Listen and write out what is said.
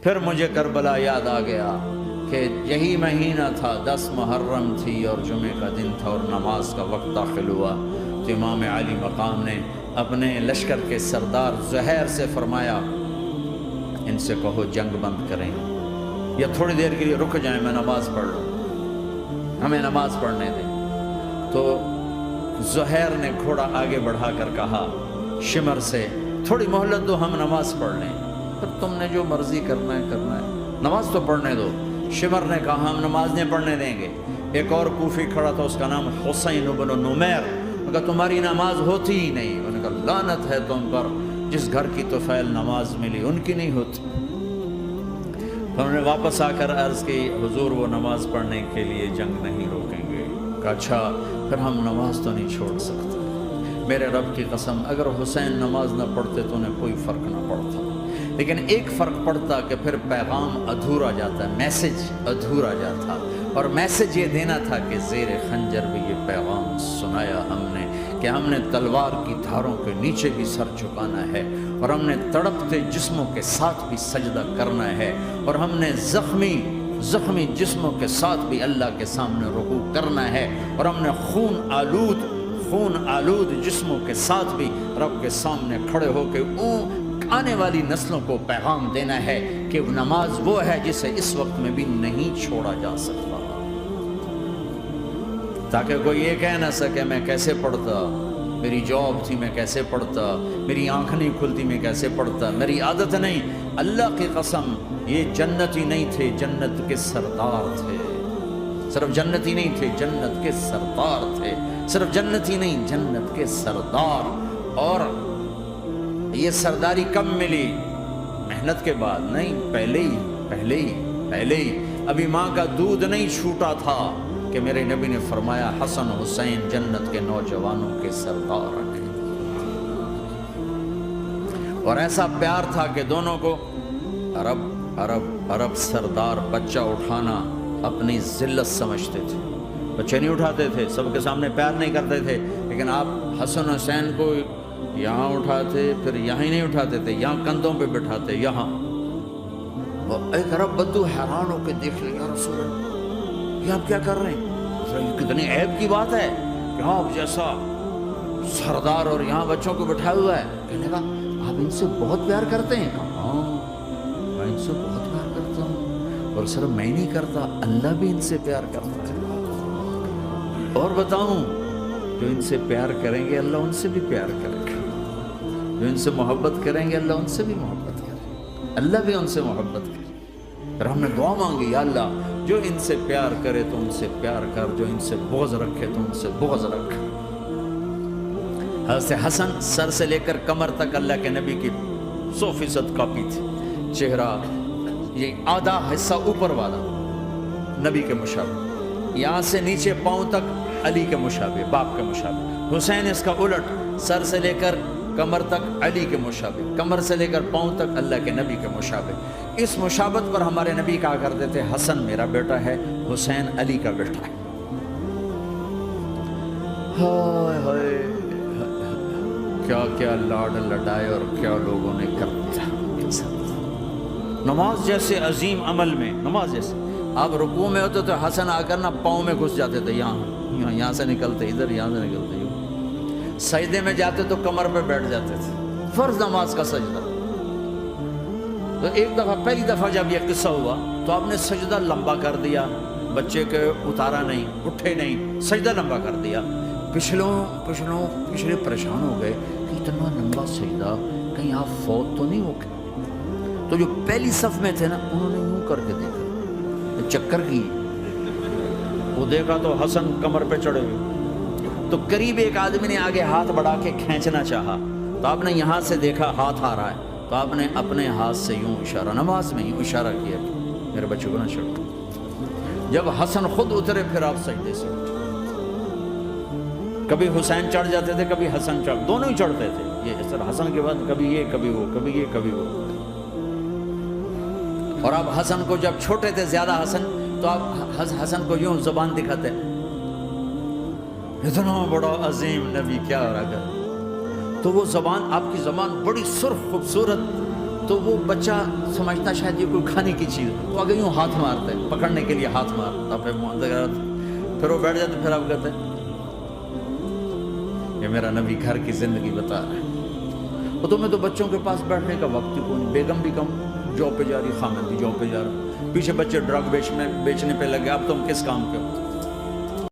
پھر مجھے کربلا یاد آ گیا کہ یہی مہینہ تھا، 10 محرم تھی اور جمعے کا دن تھا اور نماز کا وقت داخل ہوا، تو امام علی مقام نے اپنے لشکر کے سردار زہیر سے فرمایا ان سے کہو جنگ بند کریں یا تھوڑی دیر کے لیے رک جائیں، میں نماز پڑھ لوں، ہمیں نماز پڑھنے دیں۔ تو زہیر نے گھوڑا آگے بڑھا کر کہا شمر سے تھوڑی مہلت دو، ہم نماز پڑھ لیں، پھر تم نے جو مرضی کرنا ہے، نماز تو پڑھنے دو۔ شمر نے کہا ہم نماز نہیں پڑھنے دیں گے۔ ایک اور کوفی کھڑا تھا، اس کا نام حسین بن نمیر، انہوں نے کہا تمہاری نماز ہوتی ہی نہیں۔ انہوں نے کہا لعنت ہے تم پر، جس گھر کی طفیل نماز ملی ان کی نہیں ہوتی۔ انہوں نے واپس آ کر عرض کی حضور وہ نماز پڑھنے کے لیے جنگ نہیں روکیں گے۔ کہا اچھا پھر ہم نماز تو نہیں چھوڑ سکتے۔ میرے رب کی قسم اگر حسین نماز نہ پڑھتے تو انہیں کوئی فرق نہ پڑتا، لیکن ایک فرق پڑتا کہ پھر پیغام ادھورا جاتا، میسج ادھورا جاتا، اور میسج یہ دینا تھا کہ زیر خنجر بھی یہ پیغام سنایا ہم نے کہ ہم نے تلوار کی دھاروں کے نیچے بھی سر جھکانا ہے، اور ہم نے تڑپتے جسموں کے ساتھ بھی سجدہ کرنا ہے، اور ہم نے زخمی جسموں کے ساتھ بھی اللہ کے سامنے رکوع کرنا ہے، اور ہم نے خون آلود جسموں کے ساتھ بھی رب کے سامنے کھڑے ہو کے آنے والی نسلوں کو پیغام دینا ہے کہ نماز وہ ہے جسے اس وقت میں بھی نہیں چھوڑا جا سکتا، تاکہ کوئی یہ کہہ نہ سکے میں کیسے پڑھتا، میری جاب تھی میں کیسے پڑھتا، میری آنکھ نہیں کھلتی میں کیسے پڑھتا، میری عادت نہیں۔ اللہ کی قسم یہ جنتی نہیں تھے، جنت کے سردار تھے، صرف جنتی نہیں تھے، جنت کے سردار تھے، صرف جنتی نہیں جنت کے سردار۔ اور یہ سرداری کب ملی؟ محنت کے بعد نہیں، پہلے ہی ابھی ماں کا دودھ نہیں چھوٹا تھا کہ میرے نبی نے فرمایا حسن حسین جنت کے نوجوانوں کے سردار ہیں، اور ایسا پیار تھا کہ دونوں کو عرب سردار بچہ اٹھانا اپنی ذلت سمجھتے تھے، بچے نہیں اٹھاتے تھے، سب کے سامنے پیار نہیں کرتے تھے، لیکن آپ حسن حسین کو یہاں اٹھاتے پھر یہاں ہی نہیں اٹھاتے تھے، یہاں کندھوں پہ بٹھاتے، یہاں۔ ایک عرب بدو حیران ہو کے دیکھ لیا رسول اللہ یہ آپ کیا کر رہے ہیں؟ یہ کتنی عیب کی بات ہے کہ آپ جیسا سردار اور یہاں بچوں کو بٹھایا ہوا ہے۔ کہنے لگا آپ ان سے بہت پیار کرتے ہیں؟ کہا ہاں میں ان سے بہت پیار کرتا ہوں، اور صرف میں نہیں کرتا اللہ بھی ان سے پیار کرتا ہے۔ اور بتاؤں جو ان سے پیار کریں گے اللہ ان سے بھی پیار کرے گا، جو ان سے محبت کریں گے اللہ ان سے بھی محبت کرے گا، اللہ بھی ان سے محبت کرے۔ پھر ہم نے دعا مانگی یا اللہ جو ان سے پیار کرے تو ان سے پیار کر، جو ان سے بغض رکھے تو ان سے بغض رکھ۔ حضرت حسن سر سے لے کر کمر تک اللہ کے نبی کی 100% کاپی تھی، چہرہ یہ آدھا حصہ اوپر والا نبی کے مشابہ، یہاں سے نیچے پاؤں تک علی کے مشابہ، باپ کے مشابہ۔ حسین اس کا الٹ، سر سے لے کر کمر تک علی کے مشابہ، کمر سے لے کر پاؤں تک اللہ کے نبی کے مشابہ۔ اس مشابہت پر ہمارے نبی کہا کرتے تھے حسن میرا بیٹا ہے، حسین علی کا بیٹا ہے۔ ہائے ہائے کیا کیا لاڈ لڈائے اور کیا لوگوں نے کر دیا۔ نماز جیسے عظیم عمل میں، نماز جیسے آپ رکوع میں ہوتے تو حسن آ کر نہ پاؤں میں گھس جاتے تھے، یہاں سے نکلتے ادھر، یہاں سے نکلتے یوں، سجدے میں جاتے تو کمر پہ بیٹھ جاتے تھے، فرض نماز کا سجدہ۔ تو ایک دفعہ پہلی دفعہ جب یہ قصہ ہوا تو آپ نے سجدہ لمبا کر دیا، بچے کے اتارا نہیں، اٹھے نہیں، سجدہ لمبا کر دیا۔ پچھلے پریشان ہو گئے کہ اتنا لمبا سجدہ کہیں آپ فوت تو نہیں ہو گئے۔ تو جو پہلی صف میں تھے نا انہوں نے یوں کر کے دیکھا، چکر کی وہ دیکھا تو حسن کمر پہ چڑھے ہوئے، تو قریب ایک آدمی نے آگے ہاتھ بڑھا کے کھینچنا چاہا، تو آپ نے یہاں سے دیکھا ہاتھ آ رہا ہے، تو آپ نے اپنے ہاتھ سے یوں اشارہ، نماز میں یوں اشارہ کیا کہ میرے بچے کو نہ چڑھو۔ جب حسن خود اترے پھر آپ سجدے سے اٹھے، کبھی حسین چڑھ جاتے تھے کبھی حسن چڑھ، دونوں ہی چڑھتے تھے، یہ اس طرح حسن کے بعد کبھی یہ کبھی وہ، کبھی یہ کبھی وہ۔ اور آپ حسن کو جب چھوٹے تھے زیادہ حسن، تو آپ حسن کو یوں زبان دکھاتے، اتنا بڑا عظیم نبی کیا رہا گا، تو وہ زبان، آپ کی زبان بڑی سرخ خوبصورت، تو تو وہ بچہ سمجھتا شاید یہ کوئی کھانے کی چیز، تو اگر یوں ہاتھ مارتا ہے پکڑنے کے لیے، ہاتھ مارتا، پھر وہ بیٹھ جاتا، پھر آپ کہتے ہیں یہ میرا نبی گھر کی زندگی بتا رہا ہے۔ اور تمہیں تو بچوں کے پاس بیٹھنے کا وقت ہی کوئی نہیں، بیگم بھی کم جاب پہ جا رہی، خامد بھی جاب پہ جا رہا، پیچھے بچے ڈرگ بیچنے پہ لگے، اب تم کس کام کے ہو؟